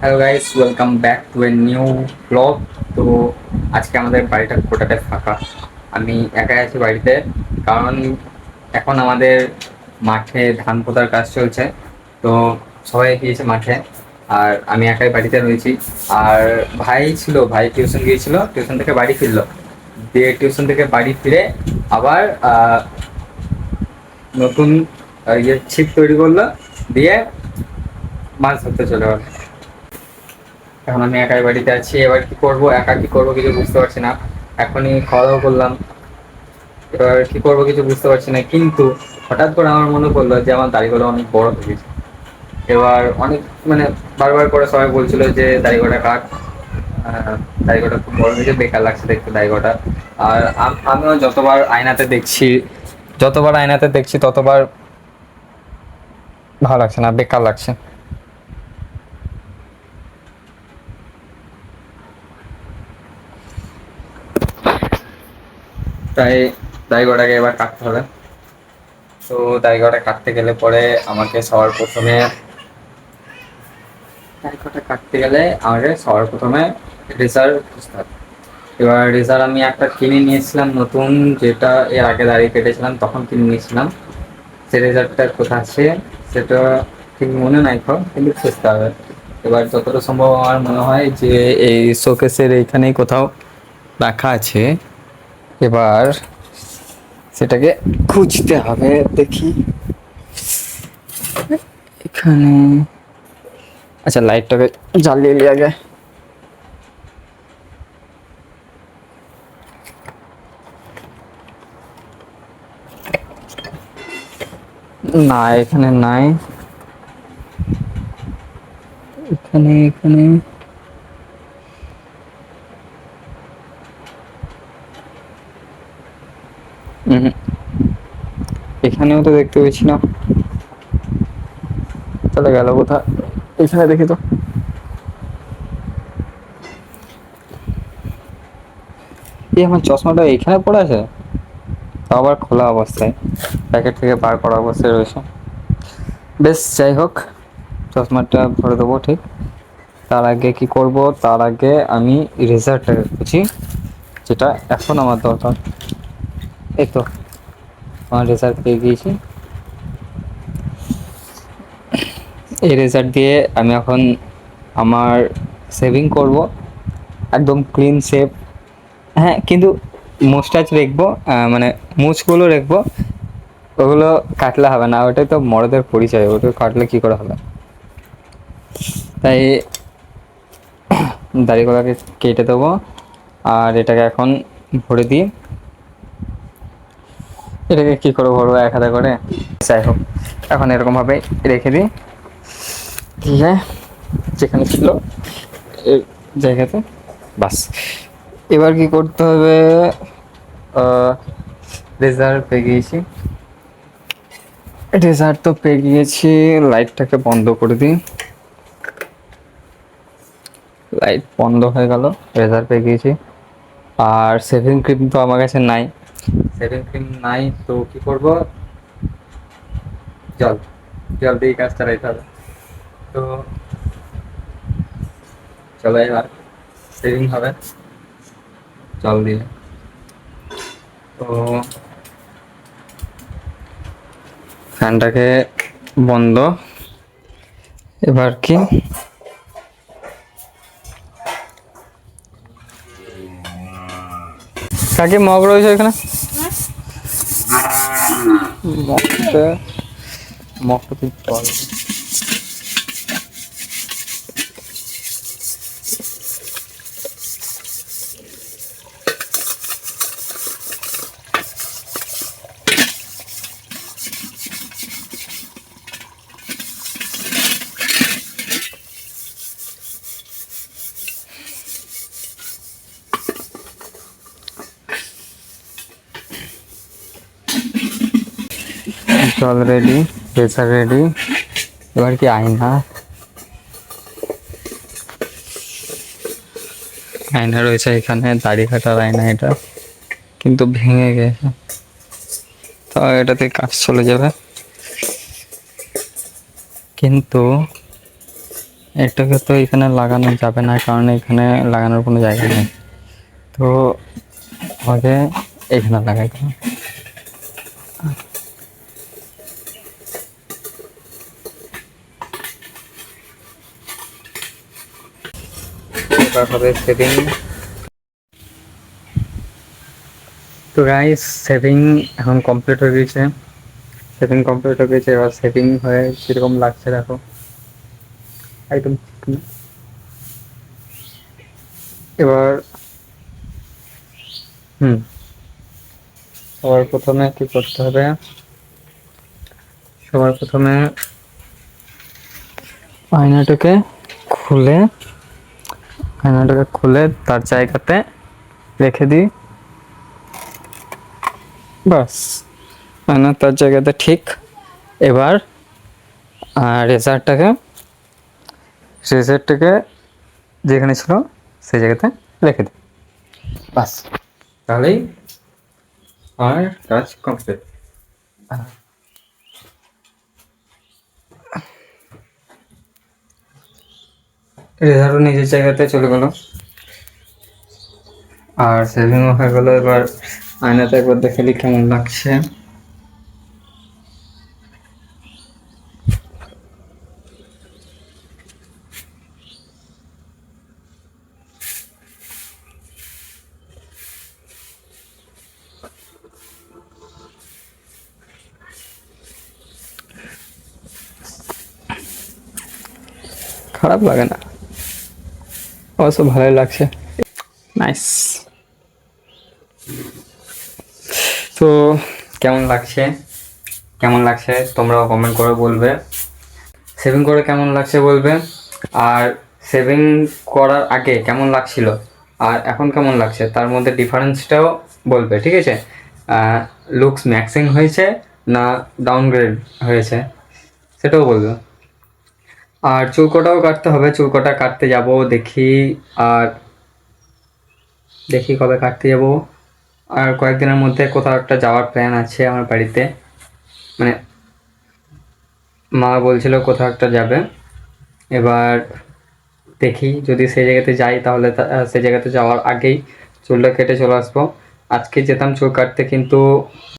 Hello guys, welcome back to a new blog. তো আজকে আমাদের বাড়িটা গোটাটাই ফাঁকা। আমি একাই আছি বাড়িতে, কারণ এখন আমাদের মাঠে ধান পোঁতার কাজ চলছে। তো সবাই গিয়েছে মাঠে, আর আমি একাই বাড়িতে রয়েছি। আর ভাই ছিল, ভাই টিউশন গিয়েছিল, টিউশন থেকে বাড়ি ফিরলো, দিয়ে টিউশন থেকে বাড়ি ফিরে আবার নতুন ছিপ তৈরি করলো, দিয়ে মাছ ধরতে চলে গেল। এখন আমি একাই বাড়িতে আছি, এবার কি করব, একা কি করব কিছু বুঝতে পারছি না। এখনই খাওয়া দাওয়া করলাম, এবার কি করব কিছু বুঝতে পারছি না। কিন্তু হঠাৎ করে আমার মনে পড়লো যে আমার দাড়িগুলো অনেক বড় হয়ে গেছে। এবার অনেক মানে বারবার করে সবাই বলছিল যে দাড়িগোটা কাট, দাড়িগোটা খুব বড় হয়েছে, বেকার লাগছে দেখতে দাড়িগোটা। আর আমিও যতবার আয়নাতে দেখছি ততবার ভালো লাগছে না, বেকার লাগছে। তাই দাড়িগোটাকে এবার কাটতে হবে। তো দাড়িগোটা কাটতে গেলে পরে আমাকে সবার প্রথমে রেজার খুঁজতে হবে। এবার রেজার আমি একটা কিনে নিয়েছিলাম নতুন, যেটা এর আগে দাড়ি কেটেছিলাম তখন কিনে নিয়েছিলাম। সে রেজারটা কোথা আছে সেটা ঠিক মনে নাই, কিন্তু খুঁজতে হবে। এবার যতটা সম্ভব আমার মনে হয় যে এই শোকেসের এইখানেই কোথাও রাখা আছে। এবার সেটাকে খুঁজতে হবে, দেখি এখানে। আচ্ছা, লাইটটাকে জ্বালিয়ে নিয়ে আগে। না, এখানে নাই। এখানে এখানে এখানেও তো দেখতে পেয়েছি না, চলে গেল কোথা। এখানে দেখি তো। এই আমার চশমাটা এখানে পড়ে আছে, তাও আবার খোলা অবস্থায়, প্যাকেট থেকে বার করা অবস্থায় রয়েছে। বেশ, যাই হোক, চশমাটা ভরে দেবো ঠিক। তার আগে কি করব, তার আগে আমি রেজারটাকে খুঁজি, যেটা এখন আমার দরকার। এই তো আমার রেজার পেয়ে গিয়েছি। এই রেজার দিয়ে আমি এখন আমার সেভিং করব, একদম ক্লিন শেভ। হ্যাঁ, কিন্তু মুস্টাচ রাখবো, মানে মুছগুলো রাখবো। ওগুলো কাটলে হবে না, ওটাই তো মরদের পরিচয়, ওটা কাটলে কি করে হবে। তাই দাড়িগুলোকে কেটে দেবো, আর এটাকে এখন ভরে দিই। এটাকে কি করে ভরবো এক হাতে করে, যাই হোক এখন এরকম ভাবে রেখে দিই। ঠিক আছে, যেখানে ছিল এই জায়গাতে, বাস। এবার কি করতে হবে, রেজার পেয়ে গিয়েছি, রেজার তো পেয়ে গিয়েছি। লাইটটাকে বন্ধ করে দিই, লাইট বন্ধ হয়ে গেল, রেজার পেয়ে গিয়েছি। আর সেভিং ক্রিম তো আমার কাছে নাই, সেভিং ক্রিম নাই, তো কি করব, জল, জল দিয়ে কাজ চালাইতে হবে। তো চলো এবার সেভিং হবে জল দিয়ে। তো ফ্যানটাকে বন্ধ, এবার কি, কাকে মগ রয়েছে এখানে, মগটা মগটা তুই জল। জল রেডি, প্রেসার রেডি। এবার কি আয়না, আয়না রয়েছে এখানে, দাড়ি কাটার আয়না এটা, কিন্তু ভেঙে গেছে। তো এটাতে কাজ চলে যাবে, কিন্তু এটাকে তো এখানে লাগানো যাবে না, কারণ এখানে লাগানোর কোনো জায়গা নেই। তো আমাকে এখানে লাগাইতে হবে। এবার হবে সেভিং। তো গাইস, সেভিং এখন কমপ্লিট হয়ে গেছে। সেভিং কমপ্লিট হয়ে গেছে, এবার সেভিং হয়ে কীরকম লাগছে দেখো, একদম ঠিক না। এবার সবার প্রথমে কি করতে হবে, সবার প্রথমে আয়নাটাকে খুলে তার জায়গাতে রেখে দিই। বাস, আয়না তার জায়গাতে ঠিক। এবার রেজারটাকে যেখানে ছিল সেই জায়গাতে রেখে দিই। বাস, তাহলেই আর কাজ কমপ্লিট। রেজারও নিজের জায়গাতে চলে গেল আর সেভিংও হয়ে গেল। এবার আয়নাতে একবার দেখে নিই কেমন লাগছে। খারাপ লাগে না, অবশ্য ভালোই লাগছে, নাইস। তো কেমন লাগছে তোমরাও কমেন্ট করে বলবে। সেভিং করে কেমন লাগছে বলবে, আর সেভিং করার আগে কেমন লাগছিল আর এখন কেমন লাগছে তার মধ্যে ডিফারেন্সটাও বলবে, ঠিক আছে? লুকস ম্যাক্সিং হয়েছে না ডাউনগ্রেড হয়েছে সেটাও বলবে। আর চুলকোটাও কাটতে হবে, চুলকোটা কাটতে যাব দেখি, আর দেখি কবে কাটতে যাব। আর কয়েকদিনের মধ্যে কোথাও একটা যাওয়ার প্ল্যান আছে আমার বাড়িতে, মানে মা বলছিল কোথাও একটা যাবে। এবার দেখি যদি সেই জায়গাতে যাই তাহলে সেই জায়গাতে যাওয়ার আগেই চুলটা কেটে চলে আসবো। আজকে যেতাম চুল কাটতে, কিন্তু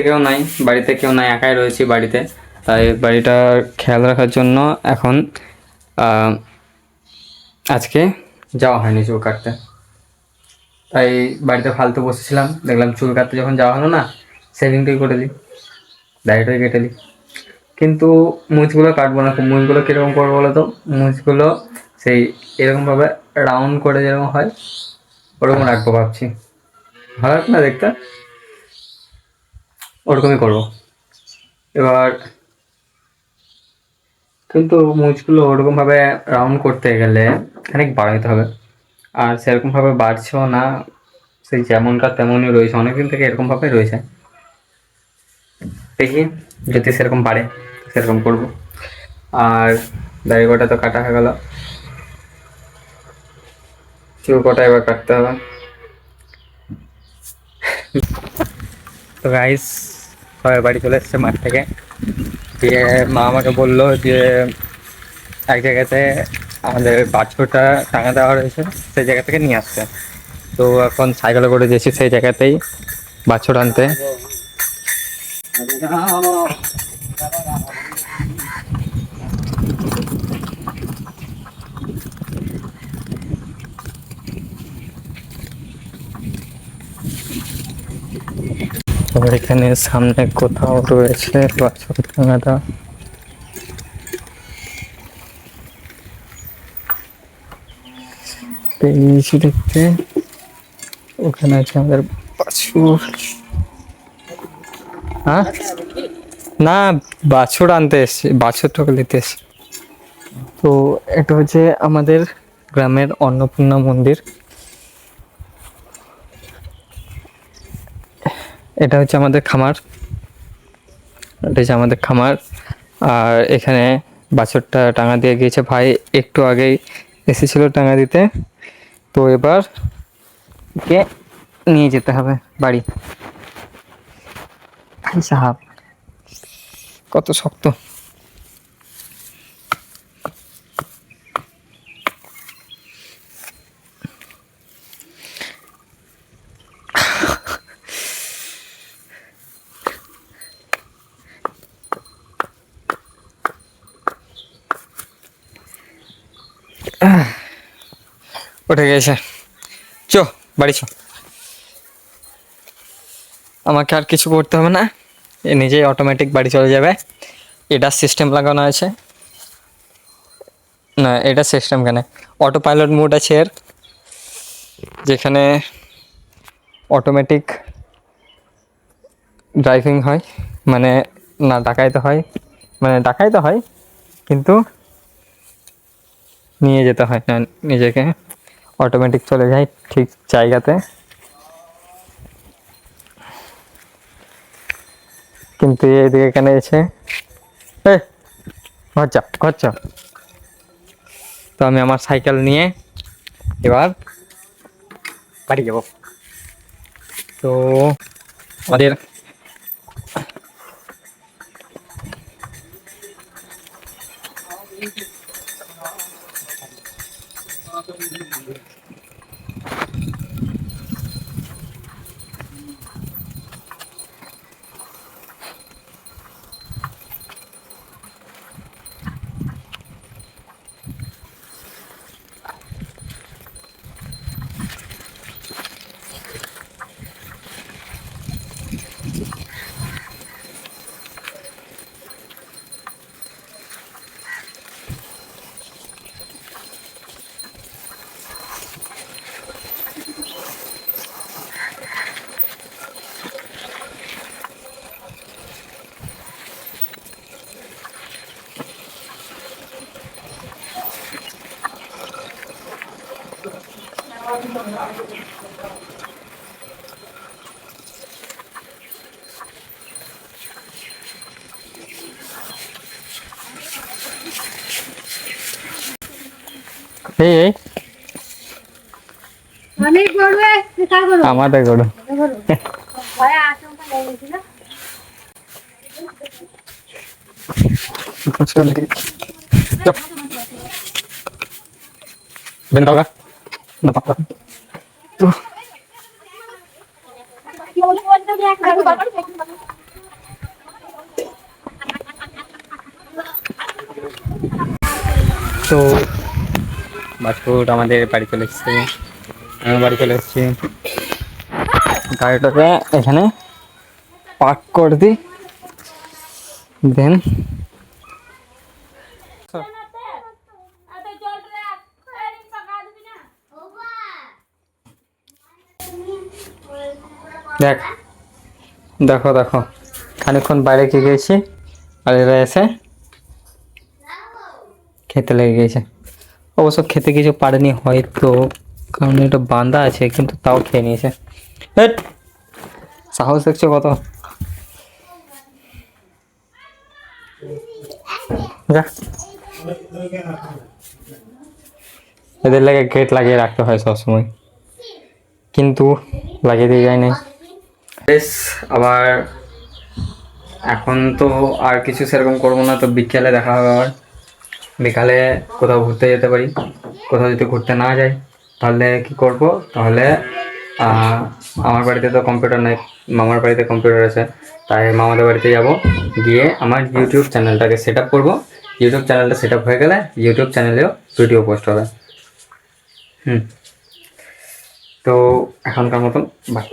কেউ নাই বাড়িতে, কেউ নাই, একাই রয়েছি বাড়িতে। তাই বাড়িটা খেয়াল রাখার জন্য এখন আজকে যাওয়া হয়নি চুল কাটতে। তাই বাড়িতে ফালতু বসেছিলাম, দেখলাম চুল কাটতে যখন যাওয়া হলো না, সেভিংটাই করে দিই, দাড়িটাই কেটে দিই। কিন্তু মুছগুলো কাটবো না। মুছগুলো কীরকম করবো বলো তো? মুছগুলো সেই এরকমভাবে রাউন্ড করে যেরকম হয় ওরকম রাখবো ভাবছি, ভালো লাগবে না দেখতে, ওরকমই করবো। এবার কিন্তু মুছগুলো ওরকমভাবে রাউন্ড করতে গেলে অনেক বাড়াইতে হবে, আর সেরকমভাবে বাড়ছেও না, সেই যেমনটা তেমনই রয়েছে, অনেকদিন থেকে এরকমভাবে রয়েছে। দেখি যদি সেরকম বাড়ে সেরকম করবো। আর দাড়ি কটা তো কাটা হয়ে গেল, চুল কটা এবার কাটতে হবে। তো গাইস, সবাই বাড়ি চলে এসছে মাঠ থেকে, দিয়ে মা আমাকে বললো যে এক জায়গাতে আমাদের বাছুরটা টাঙা দেওয়া রয়েছে, সেই জায়গা থেকে নিয়ে আসছে। তো এখন সাইকেলে করে গেছি সেই জায়গাতেই বাছুর আনতে। এখানে সামনে কোথাও রয়েছে বাছুর টাঙাটা, পেয়েছি দেখতে। ওখানে আছে আমাদের বাছুর। হ্যাঁ, না, বাছুর আনতে এসছি, বাছুরটাকে নিতে এসছি। তো এটা হচ্ছে আমাদের গ্রামের অন্নপূর্ণা মন্দির। এটা হচ্ছে আমাদের খামার, আর এখানে বাছুরটা টাঙা দিয়ে গিয়েছে ভাই, একটু আগেই এসেছিল টাঙা দিতে। তো এবার কে নিয়ে যেতে হবে বাড়ি। ভাই সাহাব কত শক্ত। উঠে গেছে। চো বাড়ি চো, আমাকে আর কিছু করতে হবে না, এ নিজেই অটোমেটিক বাড়ি চলে যাবে। এটা সিস্টেম লাগানো আছে, না এটা সিস্টেম কেন, অটো পাইলট মোড আছে এর, যেখানে অটোমেটিক ড্রাইভিং হয়, মানে না ডাকাইতে হয়, মানে ডাকাইতে হয় কিন্তু নিয়ে যেতে হয় না, নিজেকে অটোমেটিক চলে যায় ঠিক জায়গাতে। কিন্তু এদিকে কেন এসে ঘর যা ঘর যা। তো আমি আমার সাইকেল নিয়ে এবার বাড়ি যাব। তো আমাদের এই আমাদের গরু তো বাসপুর আমাদের বাড়ি চলে এসছে, আমি বাড়ি চলে এসেছি। গাড়িটাকে এখানে পার্ক করে দিই, দেন দেখ দেখো দেখো খানিকক্ষণ বাইরে খেয়ে গেছি, আর এরা এসে খেতে লেগে গেছে। অবশ্য খেতে কিছু পারেনি হয়তো, কারণ এটা বাঁধা আছে, কিন্তু তাও খেয়ে নিয়েছে। সাহস দেখছো কত, এদের লাগে গেট লাগিয়ে রাখতে হয় সবসময়, কিন্তু লাগিয়ে দিয়ে যায় না। বেশ, আবার এখন তো আর কিছু সেরকম করবো না, তো বিকেলে দেখা হবে। আবার বিকালে কোথাও ঘুরতে যেতে পারি, কোথাও যদি ঘুরতে না যাই তাহলে কি করব, তাহলে আমার বাড়িতে তো কম্পিউটার নেই, মামার বাড়িতে কম্পিউটার আছে, তাই মামাদের বাড়িতে যাব, গিয়ে আমার ইউটিউব চ্যানেলটাকে সেট আপ করবো। ইউটিউব চ্যানেলটা সেট আপ হয়ে গেলে ইউটিউব চ্যানেলেও ভিডিও পোস্ট হবে। তো এখনকার মতন বাই।